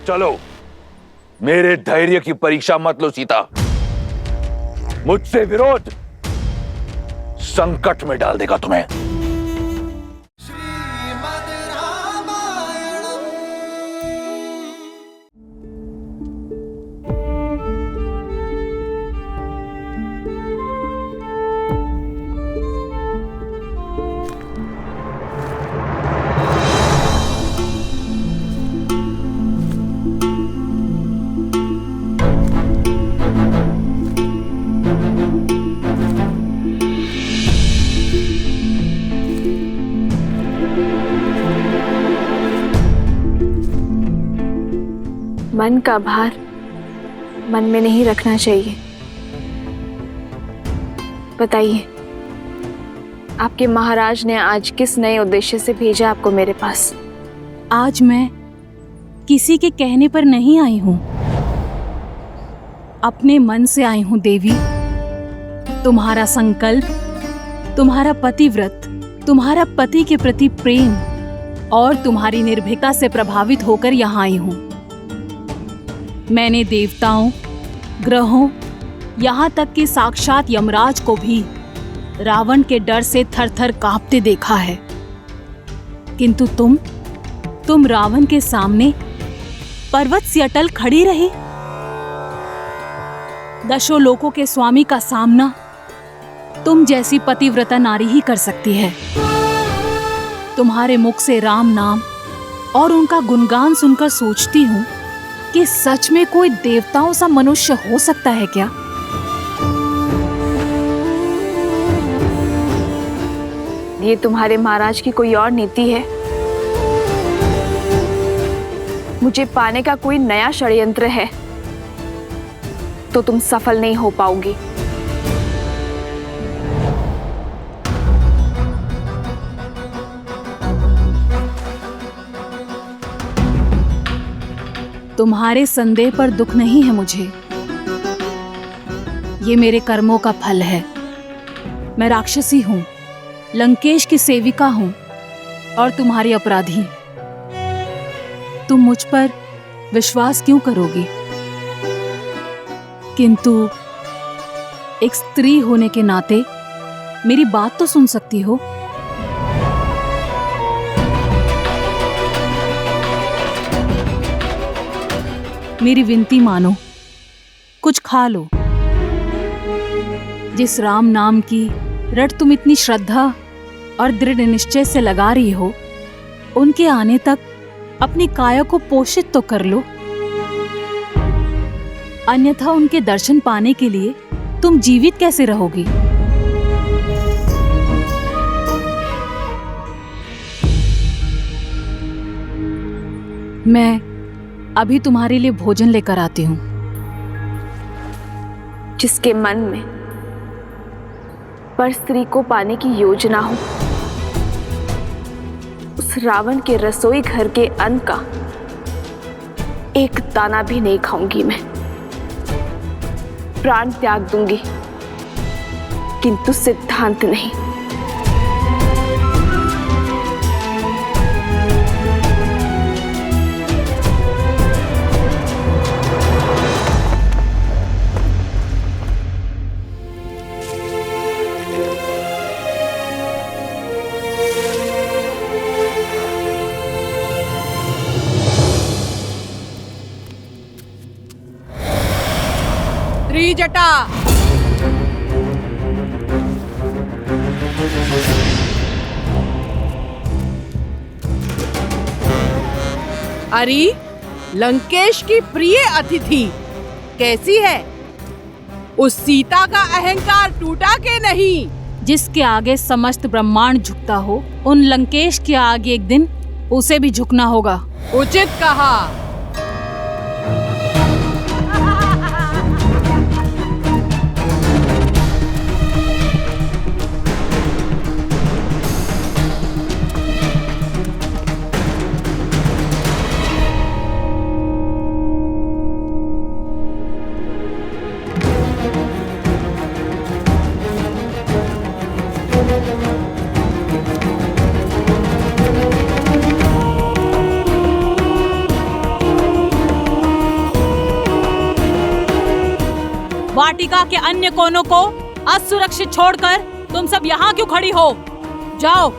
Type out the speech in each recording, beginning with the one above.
चलो, मेरे धैर्य की परीक्षा मत लो सीता। मुझसे विरोध संकट में डाल देगा तुम्हें। मन का भार मन में नहीं रखना चाहिए। बताइए, आपके महाराज ने आज किस नए उद्देश्य से भेजा आपको मेरे पास? आज मैं किसी के कहने पर नहीं आई हूं, अपने मन से आई हूं देवी। तुम्हारा संकल्प, तुम्हारा पतिव्रत, तुम्हारा पति के प्रति प्रेम और तुम्हारी निर्भीकता से प्रभावित होकर यहाँ आई हूं। मैंने देवताओं, ग्रहों, यहाँ तक कि साक्षात यमराज को भी रावण के डर से थर-थर कांपते देखा है। किंतु तुम रावण के सामने पर्वत सी अटल खड़ी रही। दशों लोकों के स्वामी का सामना तुम जैसी पतिव्रता नारी ही कर सकती है। तुम्हारे मुख से राम नाम और उनका गुणगान सुनकर सोचती हूँ कि सच में कोई देवताओं सा मनुष्य हो सकता है क्या? ये तुम्हारे महाराज की कोई और नीति है? मुझे पाने का कोई नया षड्यंत्र है तो तुम सफल नहीं हो पाओगी। तुम्हारे संदेह पर दुख नहीं है मुझे। ये मेरे कर्मों का फल है। मैं राक्षसी हूं, लंकेश की सेविका हूं और तुम्हारी अपराधी। तुम मुझ पर विश्वास क्यों करोगी? किंतु एक स्त्री होने के नाते मेरी बात तो सुन सकती हो। मेरी विनती मानो, कुछ खा लो। जिस राम नाम की रट तुम इतनी श्रद्धा और दृढ़ निश्चय से लगा रही हो, उनके आने तक अपनी काया को पोषित तो कर लो। अन्यथा उनके दर्शन पाने के लिए तुम जीवित कैसे रहोगी? मैं अभी तुम्हारे लिए भोजन लेकर आती हूँ। जिसके मन में पर स्त्री को पाने की योजना हो, उस रावण के रसोई घर के अन्न का एक दाना भी नहीं खाऊंगी मैं। प्राण त्याग दूंगी, किंतु सिद्धांत नहीं। त्रिजटा, अरे लंकेश की प्रिय अतिथि कैसी है? उस सीता का अहंकार टूटा के नहीं? जिसके आगे समस्त ब्रह्मांड झुकता हो, उन लंकेश के आगे एक दिन उसे भी झुकना होगा। उचित कहा। वाटिका के अन्य कोनों को असुरक्षित छोड़कर तुम सब यहाँ क्यों खड़ी हो? जाओ,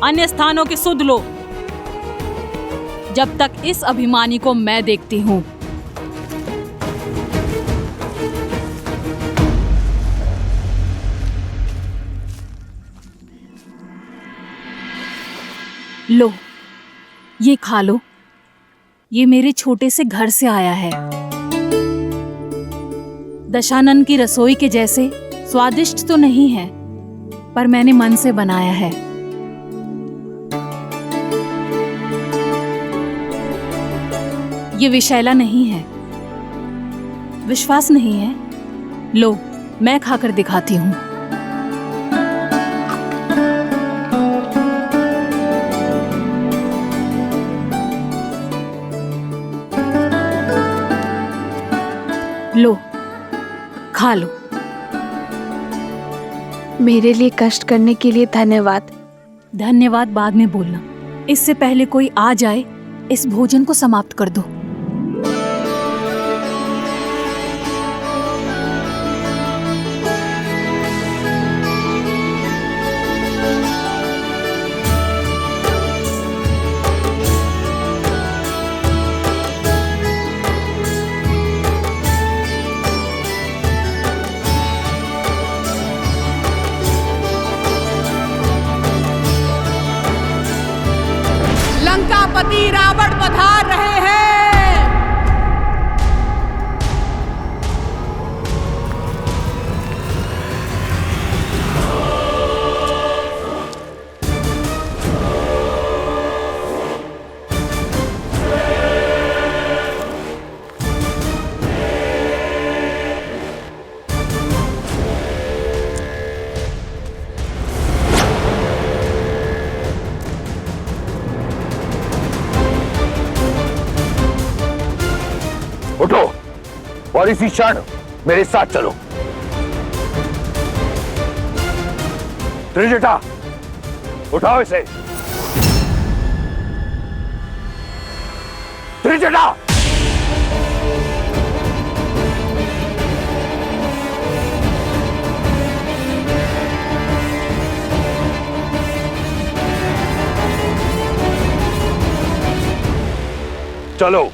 अन्य स्थानों की सुध लो, जब तक इस अभिमानी को मैं देखती हूँ। लो, ये खा लो। ये मेरे छोटे से घर से आया है। दशानन की रसोई के जैसे स्वादिष्ट तो नहीं है, पर मैंने मन से बनाया है। ये विषैला नहीं है। विश्वास नहीं है? लो, मैं खाकर दिखाती हूँ। लो, खा लो। मेरे लिए कष्ट करने के लिए धन्यवाद। धन्यवाद बाद में बोलना। इससे पहले कोई आ जाए, इस भोजन को समाप्त कर दो। लंकापति रावण पधार रहे हैं। उठो और इसी क्षण मेरे साथ चलो। त्रिजटा, उठाओ इसे। त्रिजटा, चलो।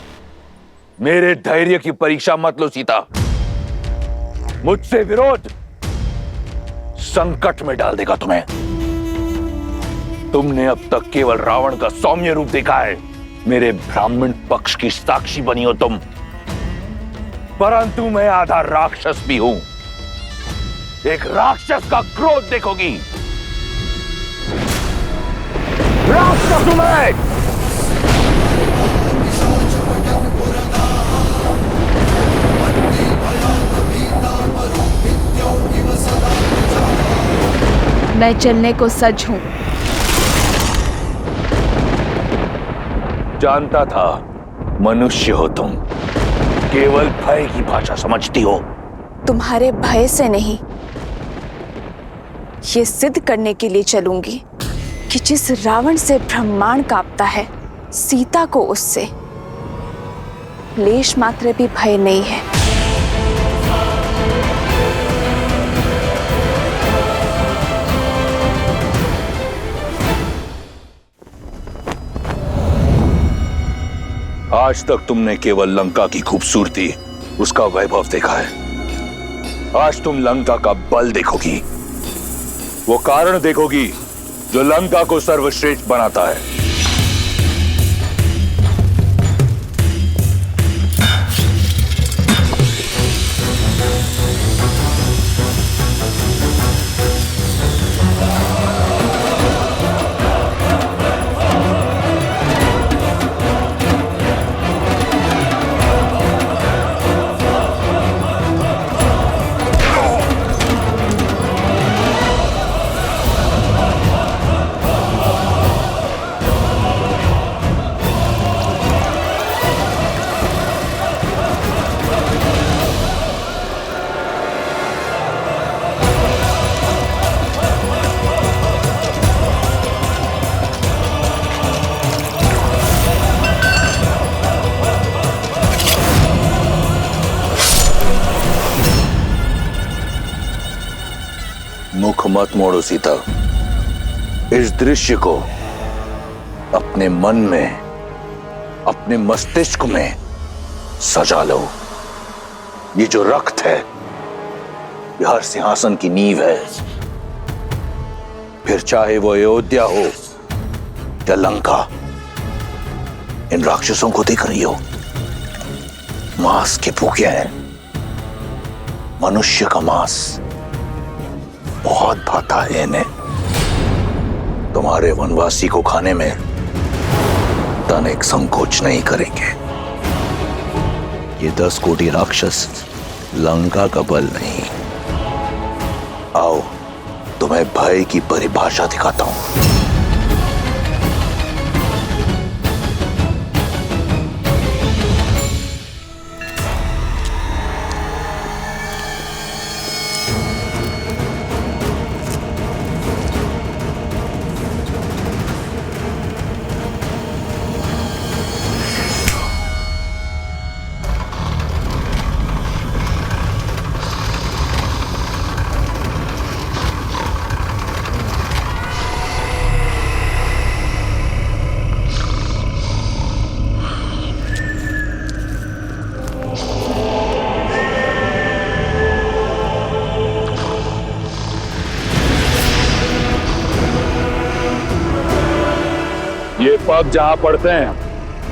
मेरे धैर्य की परीक्षा मत लो सीता। मुझसे विरोध संकट में डाल देगा तुम्हें। तुमने अब तक केवल रावण का सौम्य रूप देखा है। मेरे ब्राह्मण पक्ष की साक्षी बनी हो तुम, परंतु मैं आधा राक्षस भी हूं। एक राक्षस का क्रोध देखोगी। राक्षस हूं मैं। मैं चलने को सज्ज हूं। जानता था मनुष्य हो तुम, केवल भय की भाषा समझती हो। तुम्हारे भय से नहीं, ये सिद्ध करने के लिए चलूंगी कि जिस रावण से ब्रह्मांड कांपता है, सीता को उससे लेश मात्र भी भय नहीं है। आज तक तुमने केवल लंका की खूबसूरती, उसका वैभव देखा है। आज तुम लंका का बल देखोगी, वो कारण देखोगी जो लंका को सर्वश्रेष्ठ बनाता है। मुख मत मोड़ो सीता। इस दृश्य को अपने मन में, अपने मस्तिष्क में सजा लो। ये जो रक्त है, ये हर सिंहासन की नींव है। फिर चाहे वो अयोध्या हो या लंका, इन राक्षसों को देख रही हो, मांस के भूखे हैं। मनुष्य का मांस बहुत भाता है इन्हें। तुम्हारे वनवासी को खाने में तनिक संकोच नहीं करेंगे। ये 10 कोटि राक्षस लंका का बल नहीं। आओ, तुम्हें भय की परिभाषा दिखाता हूं। ये पग जहां पड़ते हैं,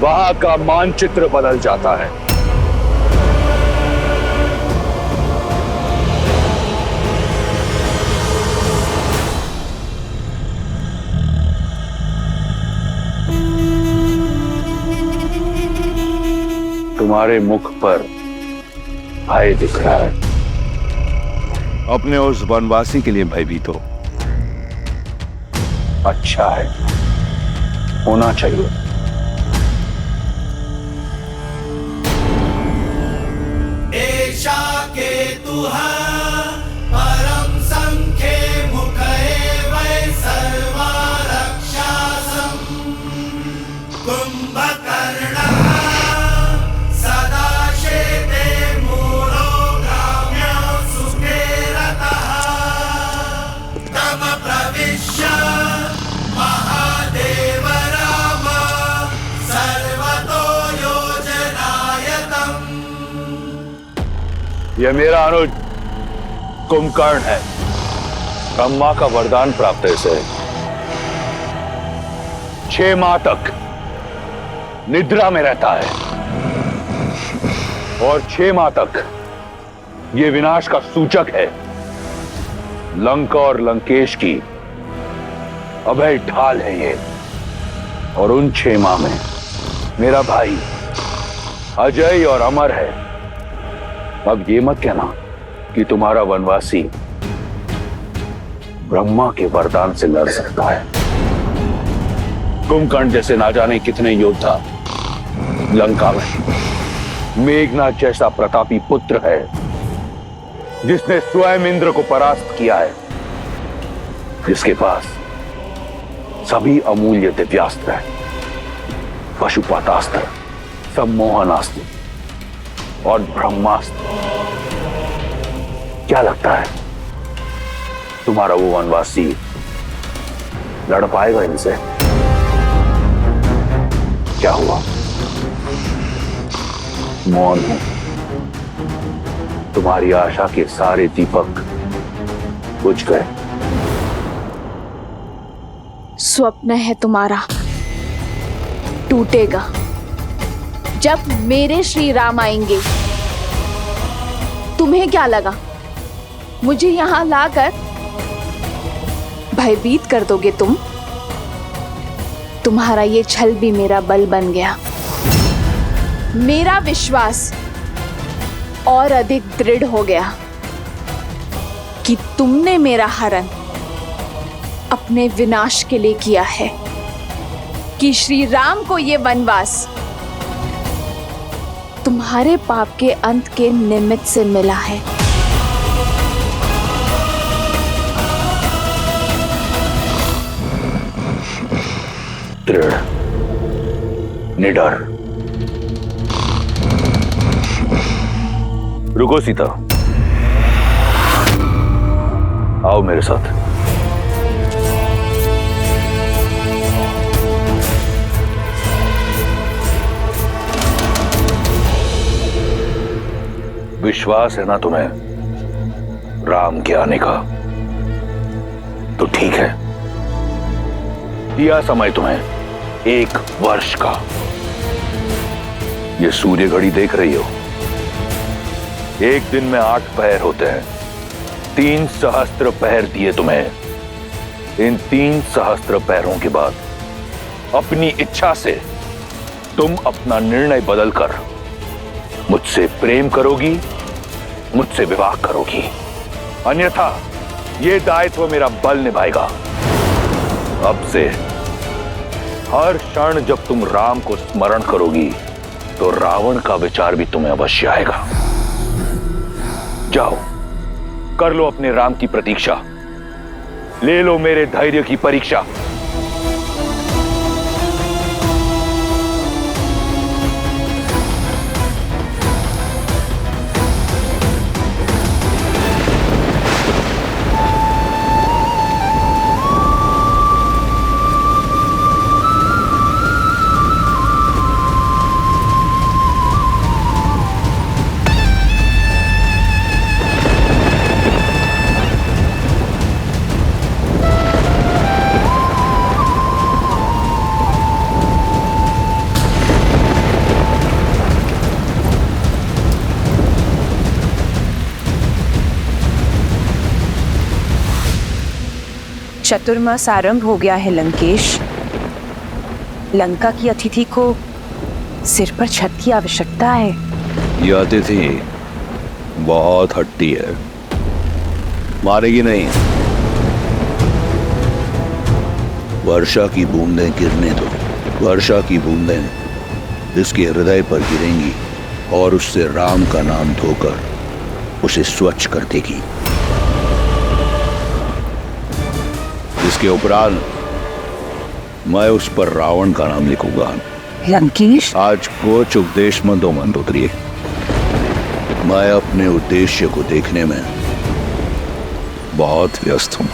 वहां का मानचित्र बदल जाता है। तुम्हारे मुख पर भय दिख रहा है। अपने उस वनवासी के लिए भयभीत हो। अच्छा है, होना चाहिए। एषा केतुः परम संख्ये मुखे वै सर्वा रक्षासम् कुंभकर्णः सदा शेते मूलो ग्राम्यो सुखे रतः तम प्रविश्य महादेव राम सर्वतो योजनायतम्। यह मेरा अनुज कुंभकर्ण है। ब्रह्मा का वरदान प्राप्त है इसे। 6 माह तक निद्रा में रहता है और 6 माह तक यह विनाश का सूचक है। लंका और लंकेश की अभय ढाल है ये। और उन 6 माह में मेरा भाई अजय और अमर है। अब ये मत कहना कि तुम्हारा वनवासी ब्रह्मा के वरदान से लड़ सकता है। कुंभकर्ण जैसे ना जाने कितने योद्धा लंका में। मेघनाथ जैसा प्रतापी पुत्र है जिसने स्वयं इंद्र को परास्त किया है, जिसके पास सभी अमूल्य दिव्यास्त्र है, पशुपातास्त्र, सम्मोहनास्त्र और ब्रह्मास्त्र। क्या लगता है तुम्हारा वो वनवासी लड़ पाएगा इनसे? क्या हुआ? मौन है। तुम्हारी आशा के सारे दीपक बुझ गए। स्वप्न है तुम्हारा, टूटेगा जब मेरे श्री राम आएंगे। तुम्हें क्या लगा मुझे यहां लाकर भयभीत कर दोगे तुम? तुम्हारा ये छल भी मेरा बल बन गया। मेरा विश्वास और अधिक दृढ़ हो गया कि तुमने मेरा हरण अपने विनाश के लिए किया है, कि श्री राम को ये वनवास तुम्हारे पाप के अंत के निमित्त से मिला है। दृढ़, निडर। रुको सीता, आओ मेरे साथ। विश्वास है ना तुम्हें राम के आने का? तो ठीक है, दिया समय तुम्हें 1 वर्ष का। ये सूर्य घड़ी देख रही हो, एक दिन में 8 पहर होते हैं। 3 सहस्त्र पहर दिए तुम्हें। इन 3 सहस्त्र पहरों के बाद अपनी इच्छा से तुम अपना निर्णय बदलकर मुझसे प्रेम करोगी, मुझसे विवाह करोगी। अन्यथा यह दायित्व मेरा बल निभाएगा। अब से हर क्षण जब तुम राम को स्मरण करोगी तो रावण का विचार भी तुम्हें अवश्य आएगा। जाओ, कर लो अपने राम की प्रतीक्षा, ले लो मेरे धैर्य की परीक्षा। चतुर्मास आरंभ हो गया है लंकेश। लंका की अतिथि को सिर पर छत की आवश्यकता है। यह अतिथि बहुत हट्टी है, मारेगी नहीं। वर्षा की बूंदें गिरने दो। वर्षा की बूंदें इसके हृदय पर गिरेंगी और उससे राम का नाम धोकर उसे स्वच्छ कर देगी। इसके उपरांत मैं उस पर रावण का नाम लिखूंगा। लंकेश, आज कुछ उपदेश मत दो मंदोदरी। मैं अपने उद्देश्य को देखने में बहुत व्यस्त हूं।